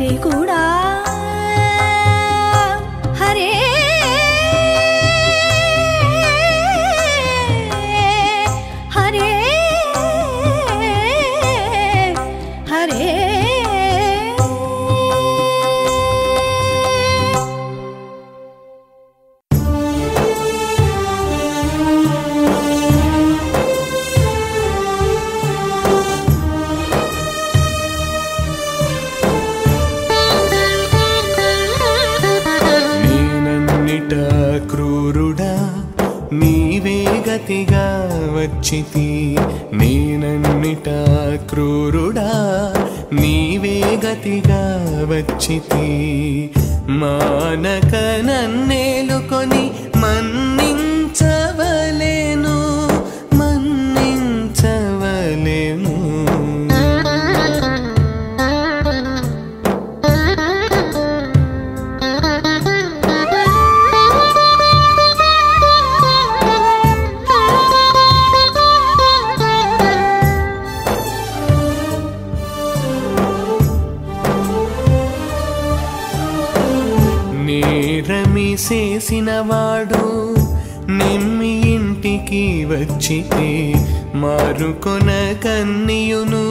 కలిసే కూడా హరే హరే హరే క్రూరుడా నీవే గతిగా వచ్చితి నేనన్నిట క్రూరుడా నీవే గతిగా వచ్చితి మానక నన్నేలుకొని మన్నించవలెను మన్నించవలెను చేసినవాడు నిమ్మి ఇంటికి వచ్చితే మారుకొన కన్నియును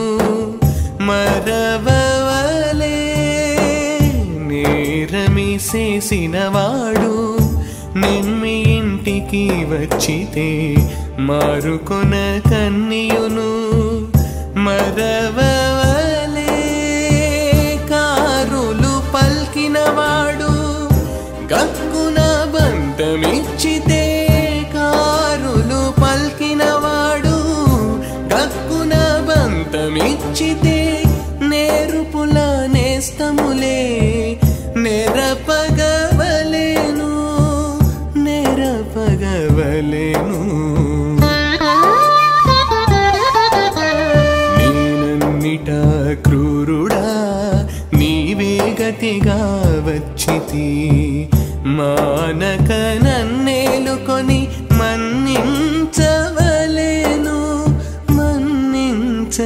మరవవలే నేరమి చేసినవాడు నిమ్మి ఇంటికి వచ్చితే మారుకొన కన్నియును మరవవలే కారులు పల్కినవాడు గక్కున బంధమిచ్చితే కారులు పల్కినవాడు గక్కున బంధమిచ్చితే నేరుపుల నేస్తములే నెరపగవలెను నెరపగవలెను నేనన్నిట క్రూరుడా నీవే గతిగా వచ్చితి మానక నన్నేలుకొని మన్నించవలెను మన్నించవలెను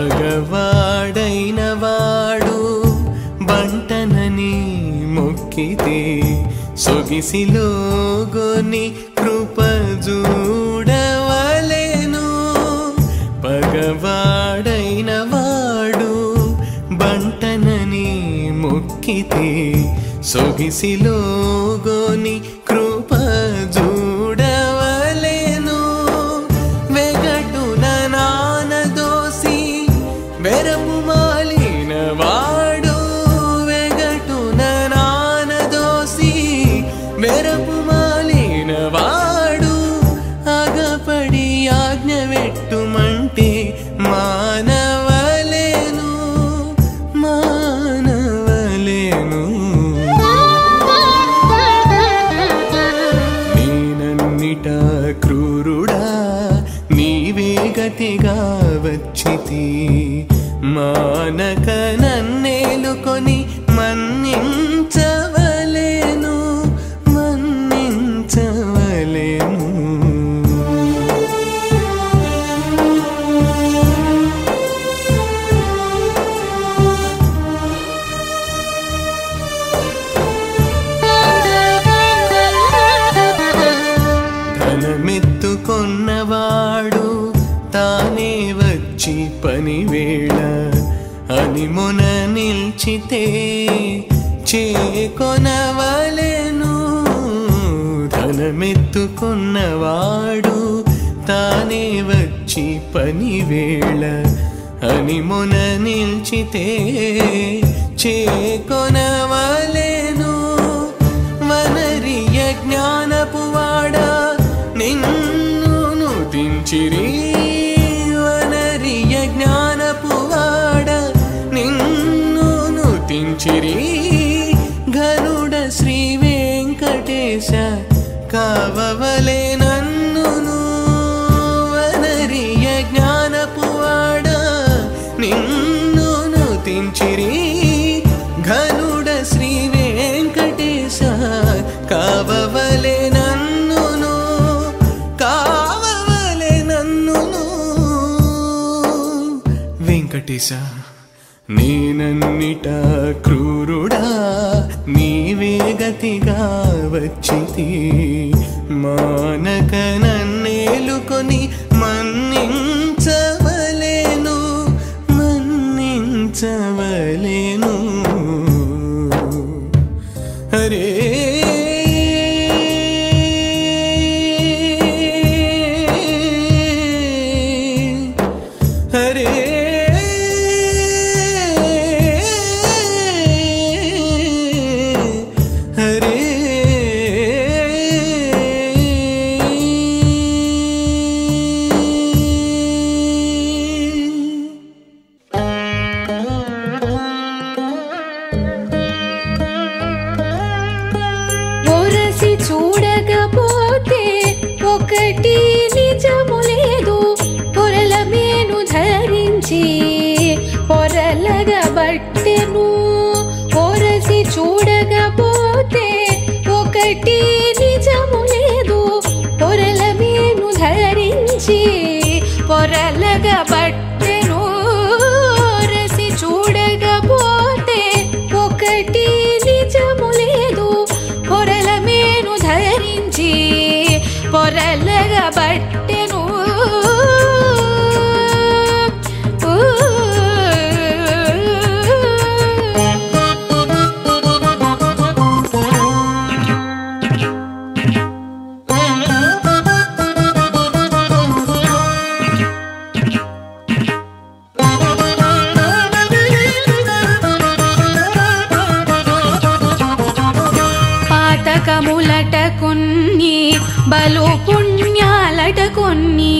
పగవాడైన వాడు బంటనని మొక్కితే సొగిసిలోగొని కృప చూడవలెను పగవాడైన వాడు బంటనని మొక్కితే సొగిసిలోగొని కృప చూడవలెను వెగటున నానదోసి వెరపు మాలిన వాడు వెగటున నానదోసి వెరపు మాలిన వాడు అగపడి ఆజ్ఞ వెట్టుమంటే మానవలేను మానవలేను నేనన్నిట క్రూరుడా నీవే గతిగా వచ్చితి మానక నన్నేలుకొని మన్నించవలెను మన్నించవలెను ధనమెత్తుకొన్నవాడు తానే వచ్చి పనివేళ అని మొన నిల్చితే చేకొనవలెను ధనమెత్తుకొన్నవాడు తానే వచ్చి పనివేళ అని మొన నిల్చితే చేకొనవలెను వనరియ జ్ఞానపు వాడా నిన్ను దించిరి వనరియ జ్ఞానపు వాడా నిన్ను తించిరి గరుడ శ్రీ వెంకటేశ కావవలే నన్నును నిసా నేనన్నిటా క్రూరుడా నీవే గతిగా వచ్చితి మానక నన్నేలుకొని మన్నించవలెను మన్నించవలెను హరే హరే హరే ఒరసి చూడకపోతే ఒకటి నిజము లేదు పొరల మేను ధరించి పొరలగబట్టెను ఒరసి చూడకపోతే ఒకటి నిజము లేదు పొరల మేను ధరించి పొరలగబట్టెను ఒరసి చూడకపోతే ఒకటి నిజము లేదు పొరల మేను ధరించి పొరలగబట్టెను పాతకములట కొన్ని బలు పుణ్యాలట కొన్ని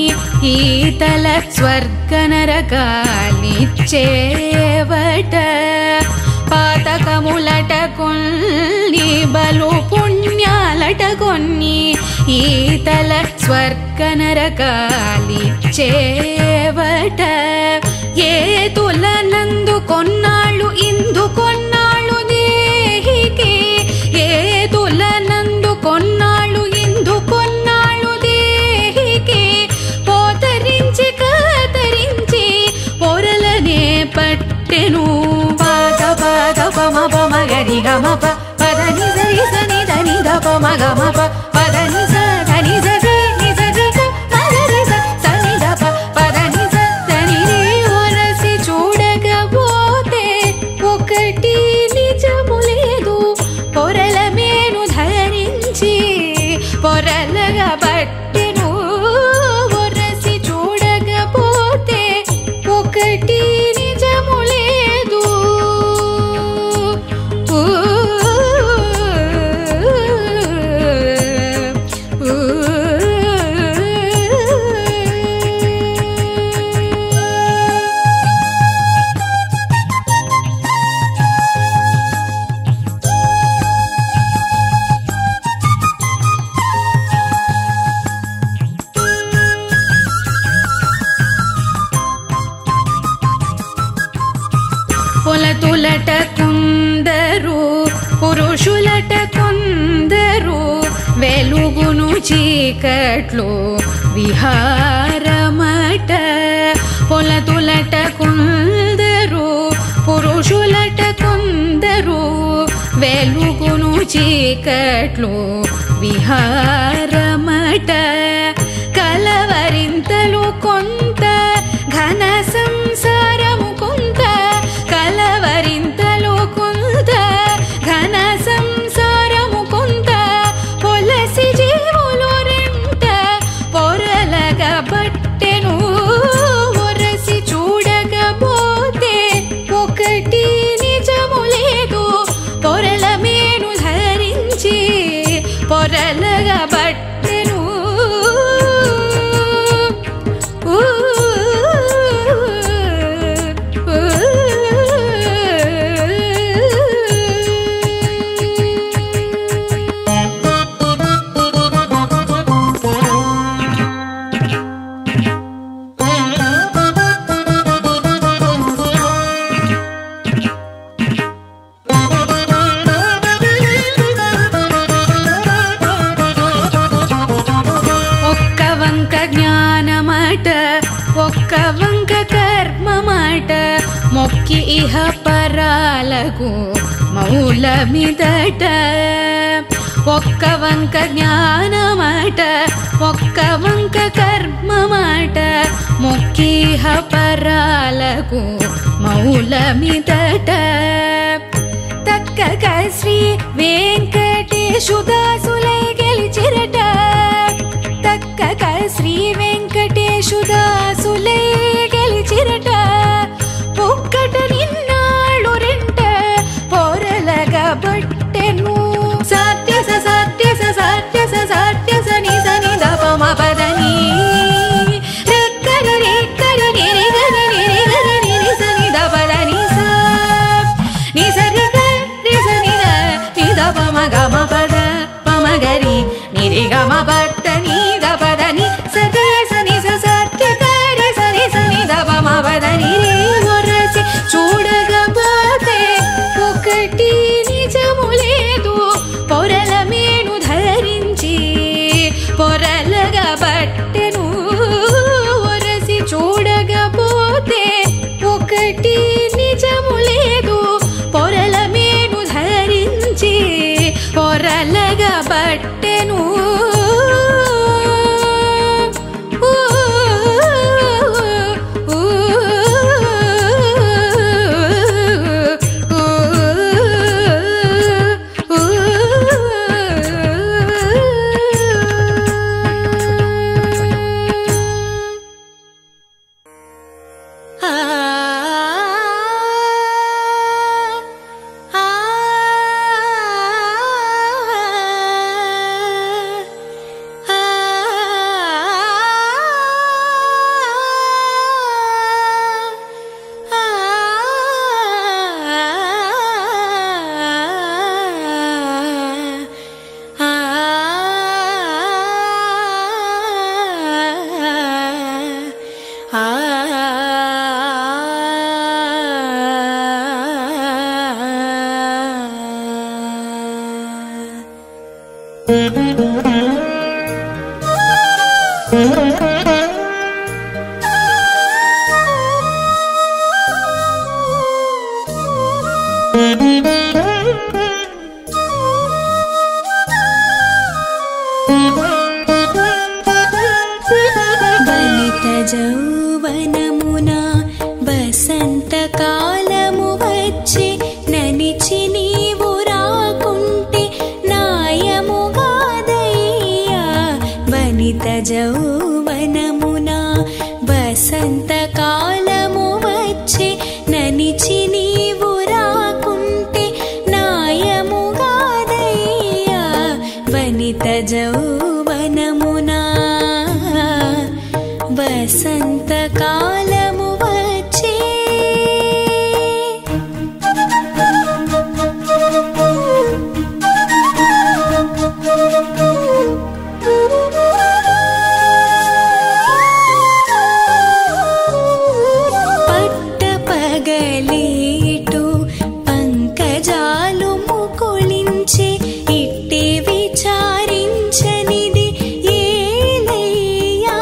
ఈతల స్వర్గ నరకాలిచ్చేవట పాతకములట కొన్ని బలు పుణ్యాలట కొన్ని ఈతల స్వర్గ నరకాలిచ్చేవట ఏతుల నందు కొన్నాళ్ళు ఇందు కొన్నాళ్ళు దేహికి ఏతుల నందు కొన్నాళ్ళు ఇందు కొన్నాళ్ళు దేహికి పోతరించి కతరించి పొరలనే పట్టెను పాద పాద పమ పమ గరి గమ ప పదని సరి సని దని ద పమ గమ ప పదని స దని స సి ని స సి స మగరి స సని ద ప పదని స దని రే ఒరసి చూడకపోతే ఒకటి నిజము లేదు పొరల మేను ధరించి పొరలగబట్టెను ఒరసి చూడకపోతే ఒకటి నిజము లేదు పొలతులట కొందరు పురుషులట కొందరు వెలుగును చీకట్లు విహారమట పొలతులట కొందరు పురుషులట కొందరు వెలుగును చీకట్లు విహారమట కలవరింతలు కొంత ఘన సంసారము కొంత కలవరింతలు కొంత ఘన సంసారము కొంత పొలసి జీవులు రెంట పొరలగబట్టెను ఒరసి చూడకపోతే ఒకటి నిజము లేదు పొరల మేను ధరించి పొరలగబట్టెను ఒక్క వంక కర్మ మాట మొక్కి ఇహ పరాలకు మౌలమిదట ఒక్క వంక జ్ఞానమాట ఒక్క వంక కర్మమాట మొక్కి ఇహ పరాలకు మౌలమిదట తక్కక శ్రీ వెంకటేశుదాసులై గెలిచిరట తక్కక శ్రీ వెంకటేశుదాసులై గెలిచిరట ఒక్కట నిన్నాళ్ళు రెంట పొరలగా బట్టెను సాత్యస సాత్యస సాత్యస సాత్యస ని సని దపమ పదని రెక్కర రెక్కర నిరిగర నిరిగర నిరి సని దపదని సా ని సరి గరి సని ద ని దపమ గమ పద పమ గరి నిరి గమ పట్టని దపదని సరి సని స సాత్య గరి సని సని దపమ పదని ఒరసి చూడగపోతే ఒకటి నిజము లేదు పొరల మేను ధరించి పొరలగా బట్టెను ఒరసి చూడగపోతే ఒకటి నిజము లేదు పొరల మేను ధరించి పొరలగా బట్టెను బలిత జౌవనమున వసంత కాలము వచ్చి ననిచి నీవు రాకుంటే నాయముగాదయ్యా బలిత జౌవనమున వసంత కాలము వచ్చి ననిచి నీవు రాకుంటే నాయముగాదయ్యా వనిత జౌవనమునా వసంత కాలము వచ్చే పట్ట పగలేటు పంకజాలు ముకుళించే ఇట్టే విచారించనిది ఏలయ్యా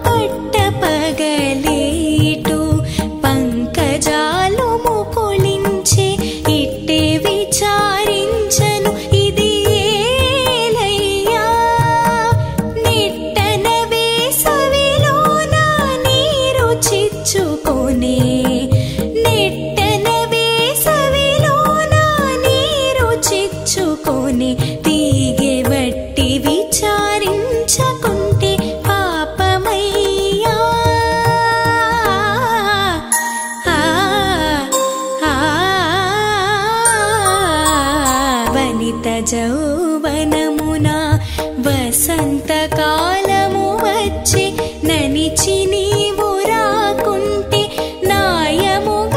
పట్ట పగలేటు పంకజాలు ముకుళించే ఇట్టే విచారించను ఇది ఏలయ్యా నిట్టన వేసవిలోన నీరు చిచ్చుకొనే నిట్టన వేసవిలోన నీరు చిచ్చుకొనే తీగె బట్టి విచారించకుంటే పాపమయ్యా వనిత జౌవనమున వసంత కాలము వచ్చి ననిచి నీవు రాకుంటే నాయముగాదయ్యా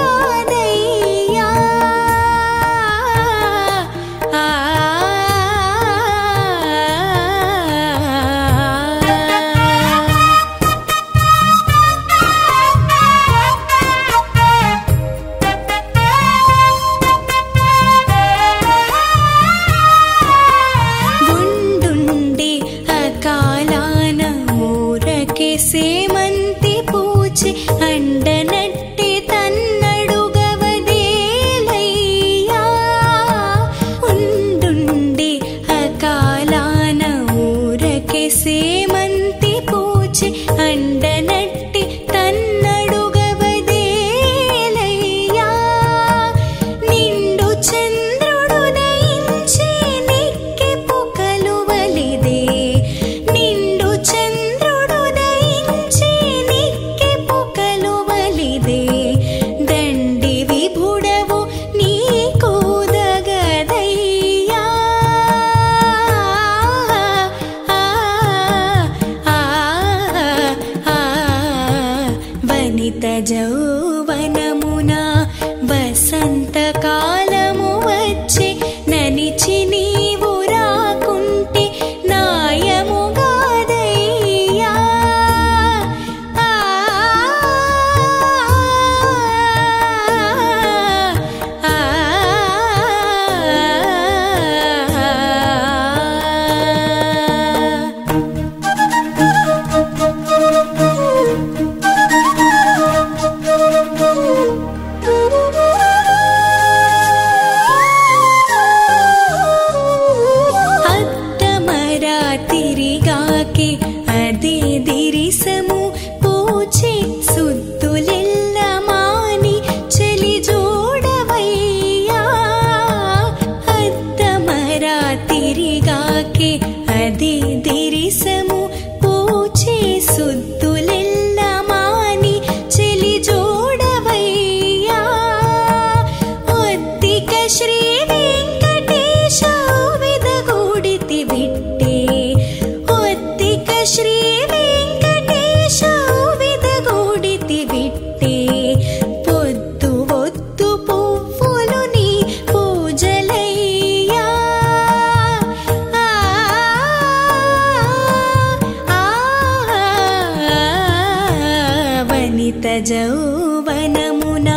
ఉండుండి అకాలా జౌవనమున వసంతకాలము వచ్చి ననిచి నీవు రాకుంటే నాయముగాదయ్యా. తిరిగాకి అదే దిరిసము పూచే సుద్దులెల్ల మాని చెలి జోడవయ్యా. అద్దమరా తిరిగాకి అదే దిరిసము పూచే సుద్దులెల్ల మాని చెలి జోడవయ్యా. ఒత్తిక శ్రీ వెంకటేశ విదగూడితి విట్టే శ్రీ వెంకటేశ విదగూడితి విట్టే పొద్దు ఒత్తు పువ్వులు నీ పూజలయ్యా. వనిత జౌవనమున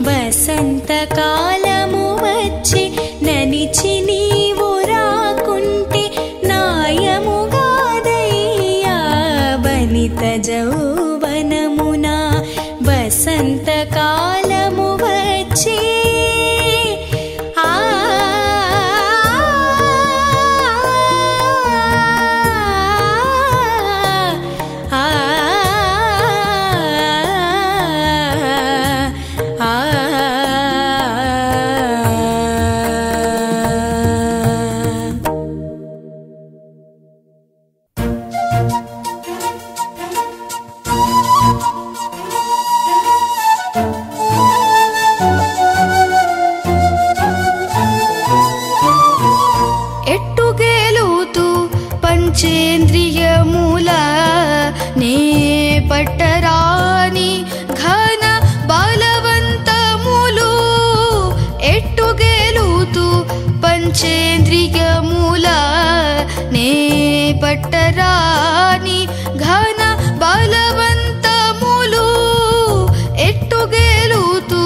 వసంతకాలము వచ్చి ననిచి నీవు రాకుంటే నాయముగాదయ్యా. వనిత జౌవనమున వసంతకాలము వచ్చి పంచేంద్రియముల నే పట్టరాని ఘన బలవంతములు ఎట్టుగేలుతూ పంచేంద్రియముల నే పట్టరాని ఘన బలవంతములు ఎట్టుగేలుతూ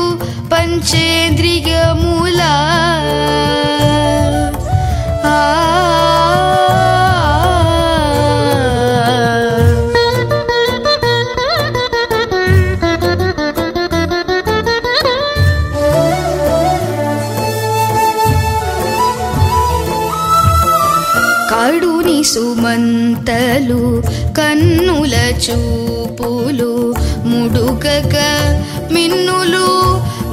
పంచేంద్రియముల కడుని సుమంతలు కన్నుల చూపులు ముడుగగ మిన్నులు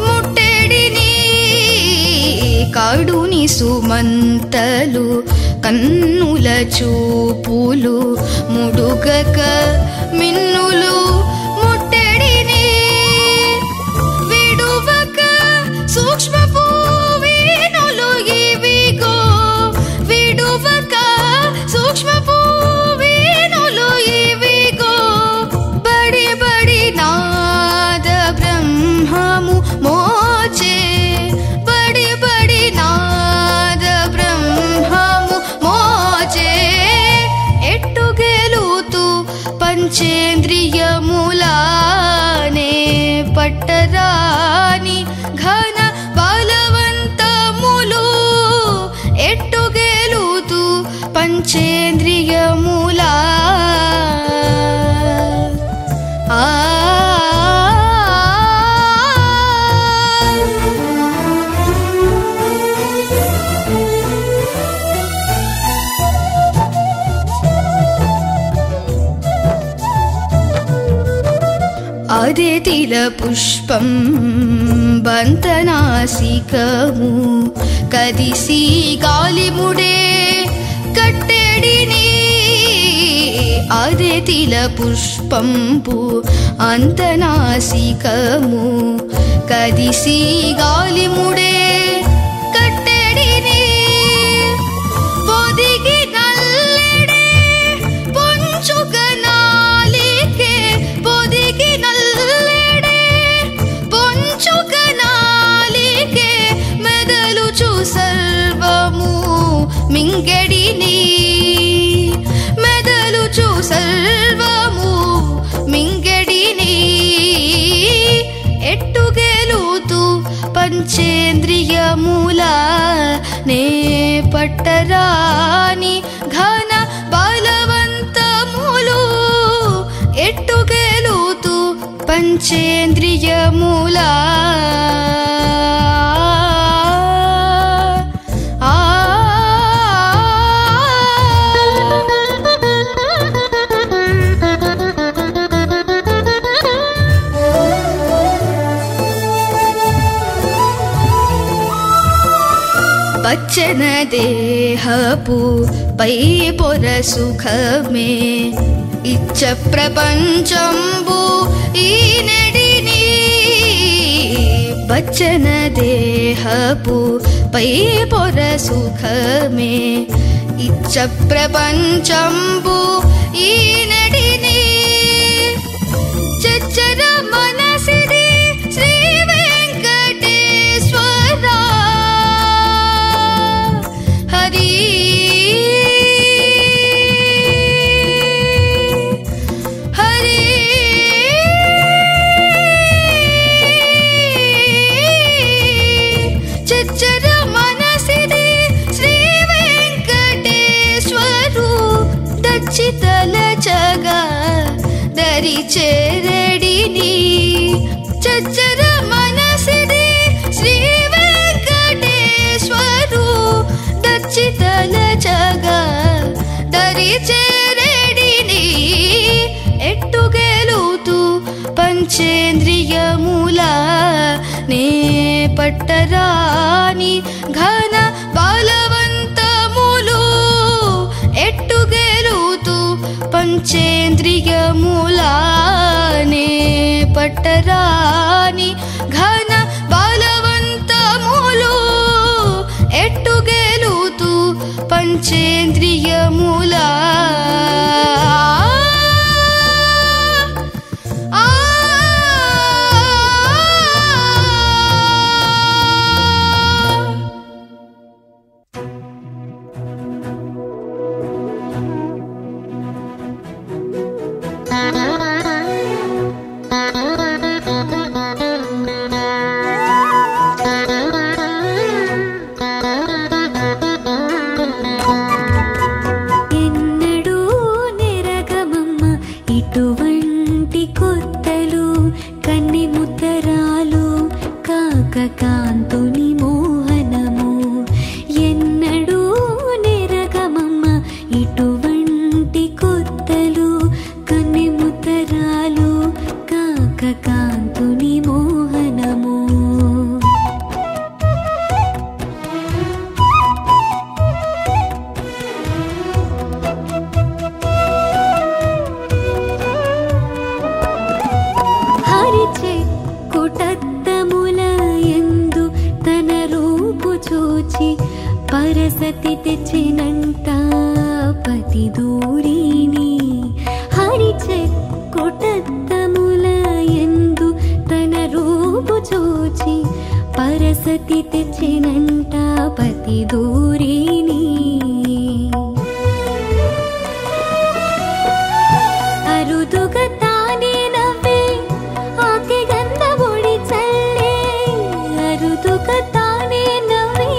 ముట్టెడిని. కడుని సుమంతలు కన్నుల చూపులు ముడుగగ మిన్నులు ముట్టెడిని. విడువక సూక్ష్మ పూవేనులు ఇవిగో విడువక సూక్ష్మ పూవేనులు ఇవిగో బడి బడి నాద బ్రహ్మము మోచే బడి బడి నాద బ్రహ్మము మోచే ఎట్టుగేలుతూ పంచేంద్రియములానే పట్టరాని ఘన బలవంతములు ఎట్టుగేలుతూ పంచేంద్రియములా అదే తిల పుష్పం బంతనాసికము కదిసి గాలిముడే కట్టెడిని. అదే తిల పుష్పంపు అంతనాసికము కదిసి గాలిముడే కట్టెడిని. పొదిగి నల్లెడే పొంచుక నాలికే పొదిగి నల్లెడే చంద్రియముల నే పట్టరాని ఘన బలవంతములు ఎట్టుగెలుతూ పంచేంద్రియముల పచ్చన దేహపు పై పొర సుఖమే ఇచ్చ ప్రపంచంబు ఈ నెడిని పచ్చన దేహపు పై పొర సుఖమే ఇచ్చ ప్రపంచంబు ఈ నెడిని చచ్చర మనసిది శ్రీ వెంకటేశ్వర హరి హరి చచ్చర మనసిది శ్రీ వెంకటేశ్వరు దచ్చితల జగా దరి చేరడిని చచ్చర మనసిది శ్రీ వెంకటేశ్వరు దచ్చితల జగా దరి చేరడిని ఎట్టుగెలుతూ పంచేంద్రియముల నే పట్టరాని ఘన బలవంతములు ఎట్టుగెలుతూ పంచేంద్రియముల నే పట్టరాని ఘన బలవంతములు ఎట్టుగెలుతూ పంచేంద్రియముల ఎన్నడూ నెరగమమ్మ ఇటువంటి కొత్తలు కన్ని ముద్దరాలు కాక కాంతుని మోహనము ఎన్నడూ నెరగమమ్మ ఇటువంటి కొత్తలు కన్ని ముద్దరాలు కాక కాంతుని మోహనము హరిచే కుటత్తముల ఎందు తన రూపు చూచి పరసతి తెచ్చినంట పతి దూరిని హరిచే కుటత్తముల ఎందు తన రూపు చూచి పరసతి తెచ్చినంట పతి దూరిని అరుదుగా తానే నవ్వే ఆకె గంధ బొడి చల్లే అరుదుగా తానే నవ్వే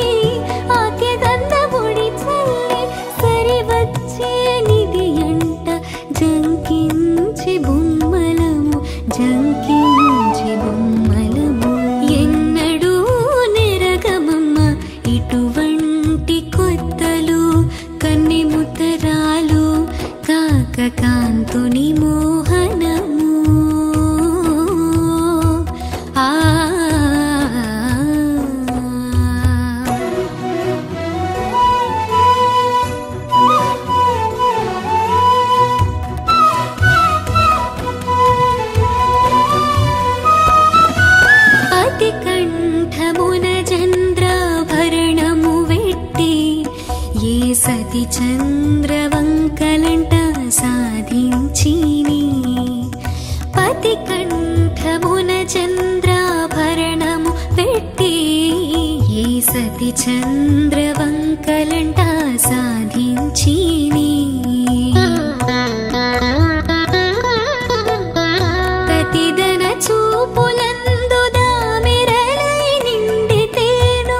ఆకె గంధ బొడి చల్లే సరి వచ్చే నిధి అంట జంకించి బొమ్మలము జంకించి బొమ్మలము ఎన్నడూ నెరగమమ్మ ఇటువంటి కొత్తలు కన్ని ముద్దరాలు కాక కాంతుని మోహనము ఆ అతి కంఠమున చంద్రాభరణము వెట్టి ఏ సతి చంద్రవంకలంట సాధించిని పతి కంఠమున చంద్రాభరణము పెట్టి ఏ సతి చంద్రవంకలంట సాధించిని ప్రతిదన చూపులందు దామిరలై నిండితేను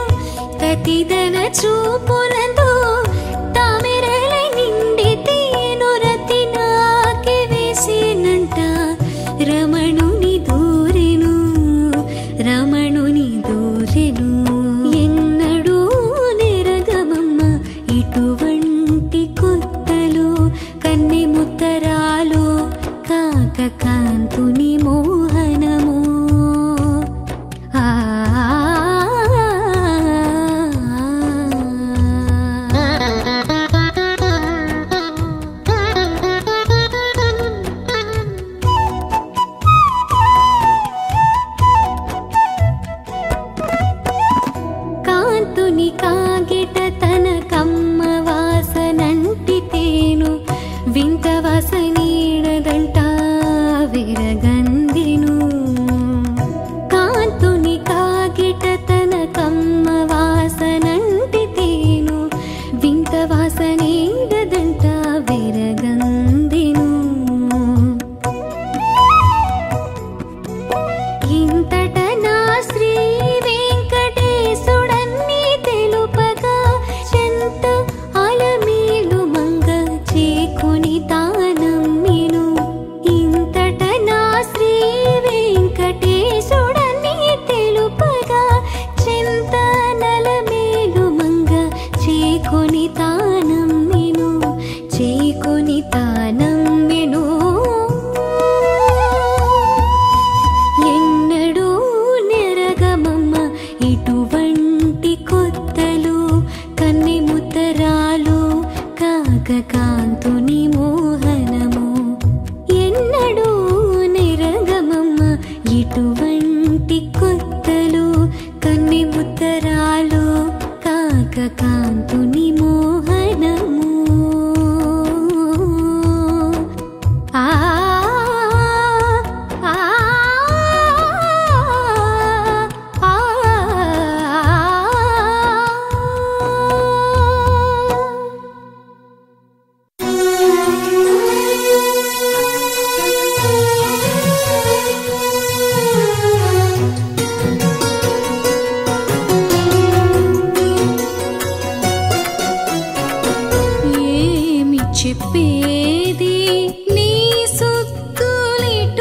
మెచ్చుకొని తానమ్మెను ఎన్నడూ నెరగమమ్మ ఇటువంటి కొత్తలు కన్నె ముత్తరాలు కాకకాంతుని మోహనము ఎన్నడూ నెరగమమ్మ ఇటువంటి కొత్తలు కన్నె ముత్తరాలు కాకకాంతుని మోహనము ఆ ఆ ఆ ఏమి చెప్పేది నీ సుత్తులిటువంటివి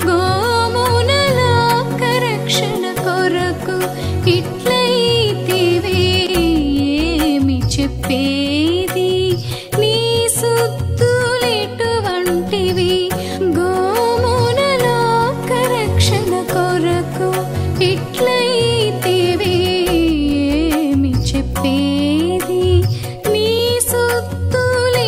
గోమునలోక రక్షణ కొరకు ఇట్లయితివి ఏమి చెప్పేది నీ సుత్తులిటువంటివి గోమునలోక రక్షణ కొరకు ఇట్లయితివి ఏమి చెప్పేది నీ సుత్తులిటువంటివి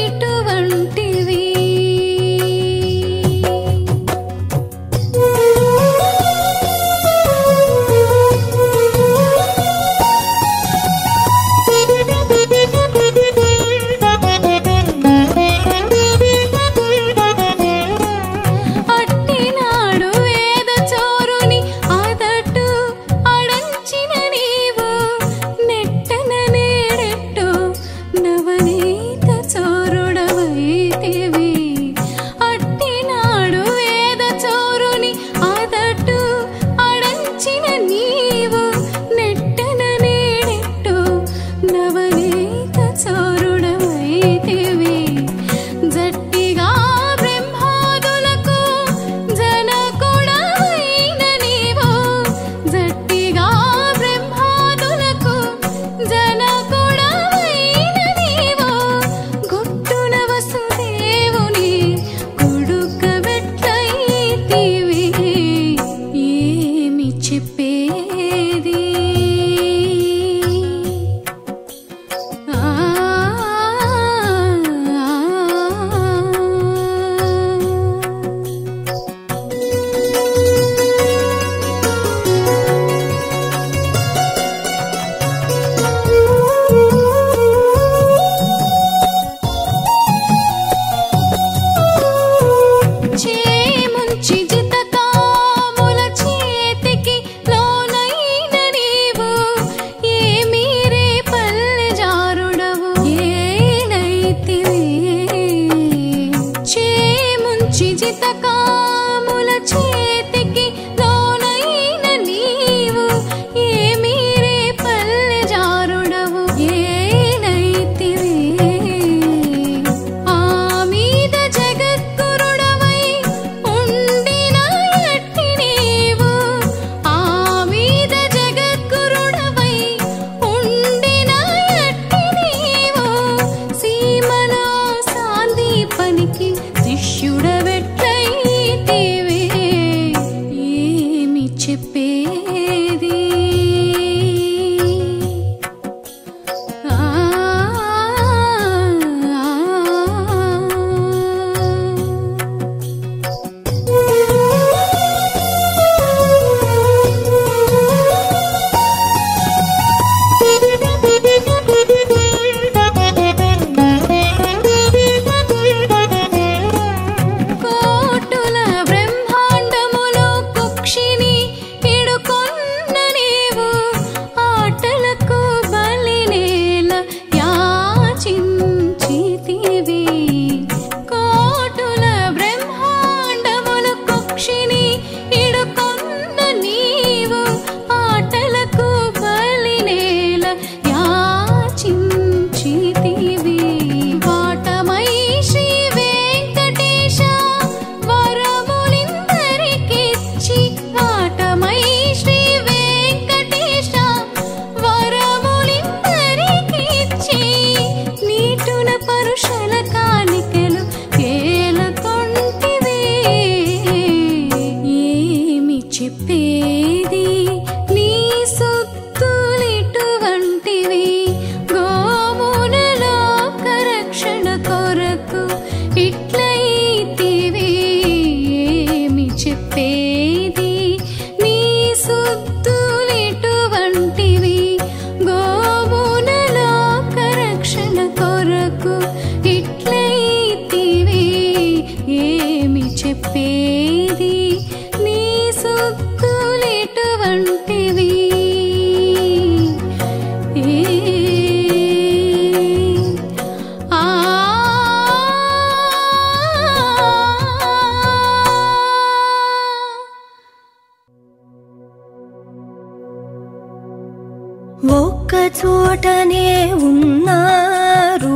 చోటనే ఉన్నారు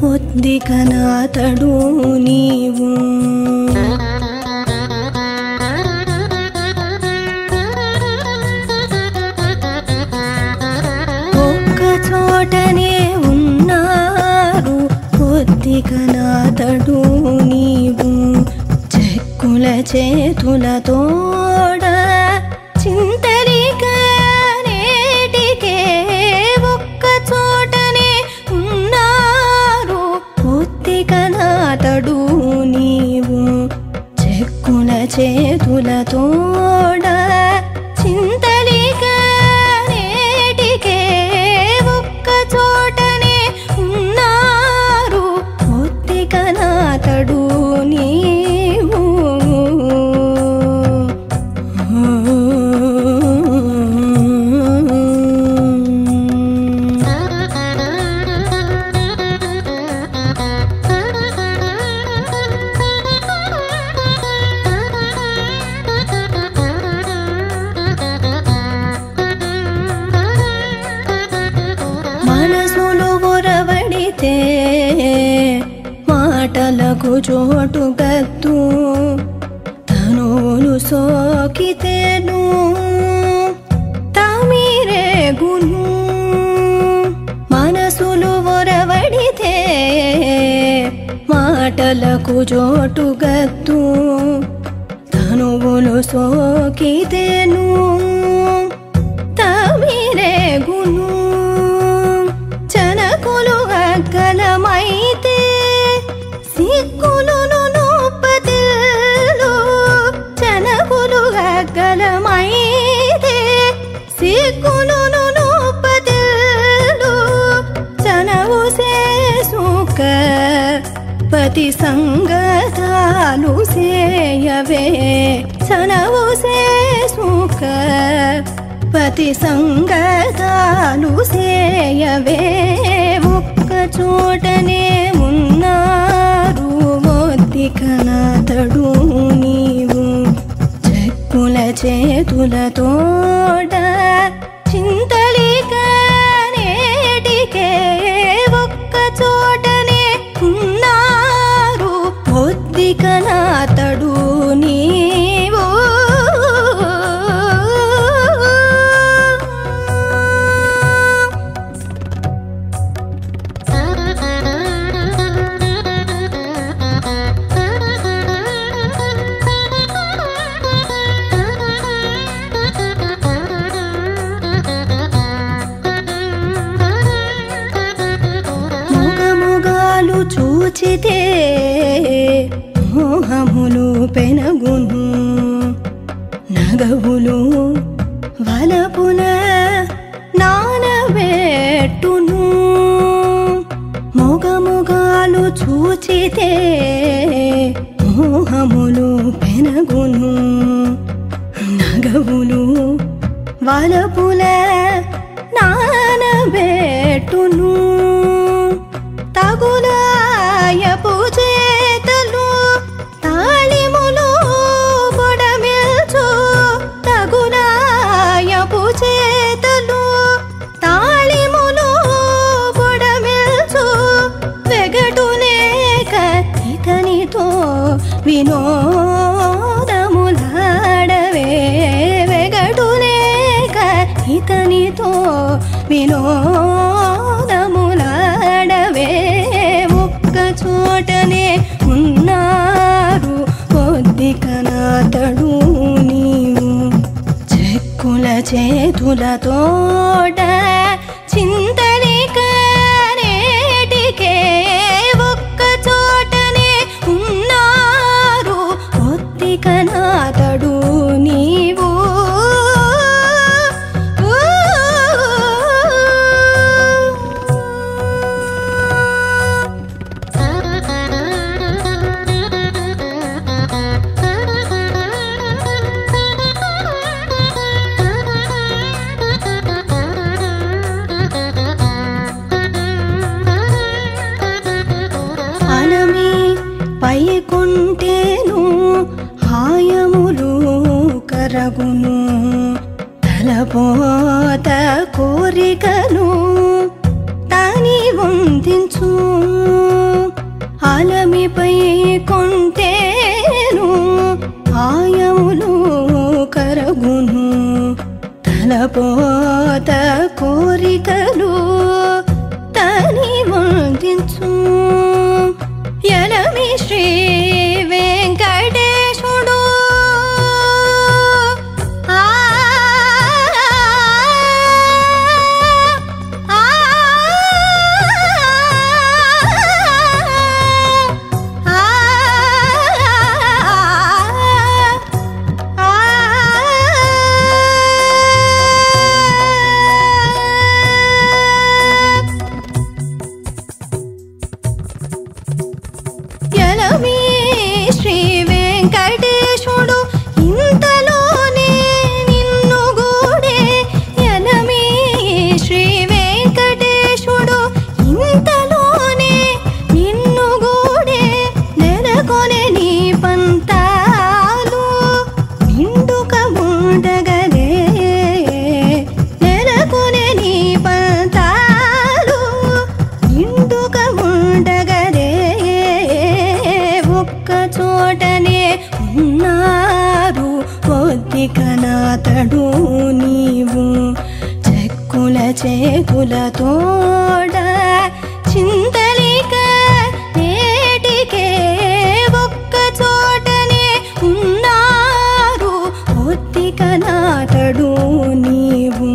ఒద్దికనాతడు నీవు ఒక్క చోటనే ఉన్నారు ఒద్దికనాతడు నీవు చెక్కుల చేతులతోడ చింతలిక నేటికే ఒక్క చోటనే ఉన్నారు ఒద్దికనాతడు నీవు చెక్కుల చేతులతోడ చింతలిక నేటికే ఒక్క చోటనే ఉన్నారు ఒద్దికనాతడు నీవు మనసులు బొరబడితే మాటలకు చోటు గద్దు తనువులు సోకితేను తమిరేగును మనసులు బొరబడితే మాటలకు చోటు గద్దు తనువులు సోకితేను తమిరేగును చనకులు గలమైతే సిగ్గులను నొప్పతిల్లు చనకులు గలమైతే సిగ్గులను నొప్పతిల్లు చనవు సేసుక పతి సంగతాలు సేయవే చనవు సేసుక పతి సంగతాలు సేయవే ఒక్క చోటనే ఉన్నారు ఒద్దికనాతడు నీవు చెక్కుల చేతులతోడ చింతలిక నేటికే ఒక్క చోటనే ఉన్నారు ఒద్దికనాతడు నీవు మొగముగాలు చూచితే మోహములు పెనగును నగవులు వలపుల నానబెట్టును మొగముగాలు చూచితే మోహములు పెనగును నగవులు వలపుల నానబెట్టును తగులాయపు చేతలు తాళిములు పొడమిల్చు తగులాయపు చేతలు తాళిములు పొడమిల్చు వెగటులేక ఇతనితో వినోదములాడవే వెగటులేక ఇతనితో వినోదములాడవే ఒక్క చోటనే ఉన్నారు ఒద్దికనాతడు నీవు చెక్కుల చేతులతోట చింతలిక నేటికే ఒక్క చోటనే ఉన్నారు ఒద్దికనాతడు నీవు పైకుంటేను హాయములు కరగును తలపోత కోరికను దానిపై కొంటేను ఆయములు కరగును తలపోత కోరికలు తని వందించు యనమి శ్రీ వెంకటేశుడు శ్రీ వెంకటేశుడు ఇంతలోనే నిన్ను గూడే యనమి శ్రీ వెంకటేశుడు ఇంతలోనే నిన్ను గూడే నెలకొనే నీ పంతాలు నిండుక ఉండగదే నెలకొనే నీ పంతాలు నిండుక ఉండగదే ఒక్క చోటనే ఉన్నారు కొద్దికనాతడు నీవు చెక్కుల చేతుల తోడ చింతలిక నేటికే ఒక్క చోటనే ఉన్నారు కొద్దికనాతడు నీవు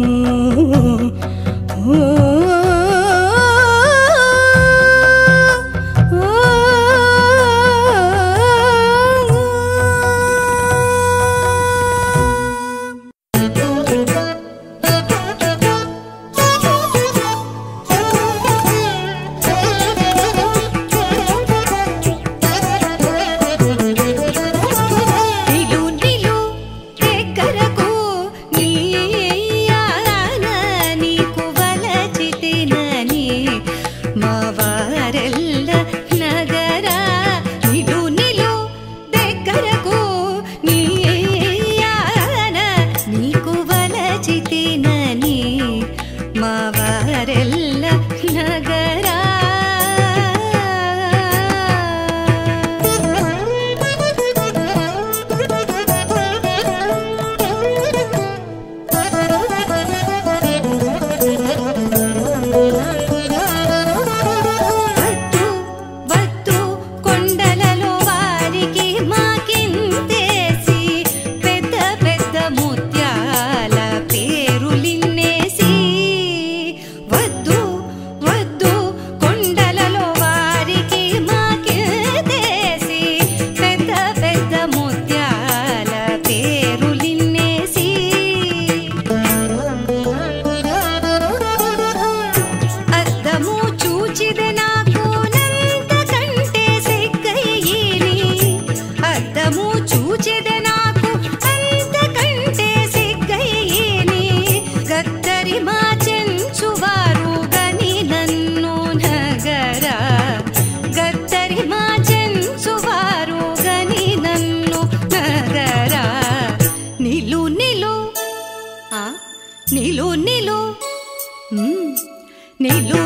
నీలో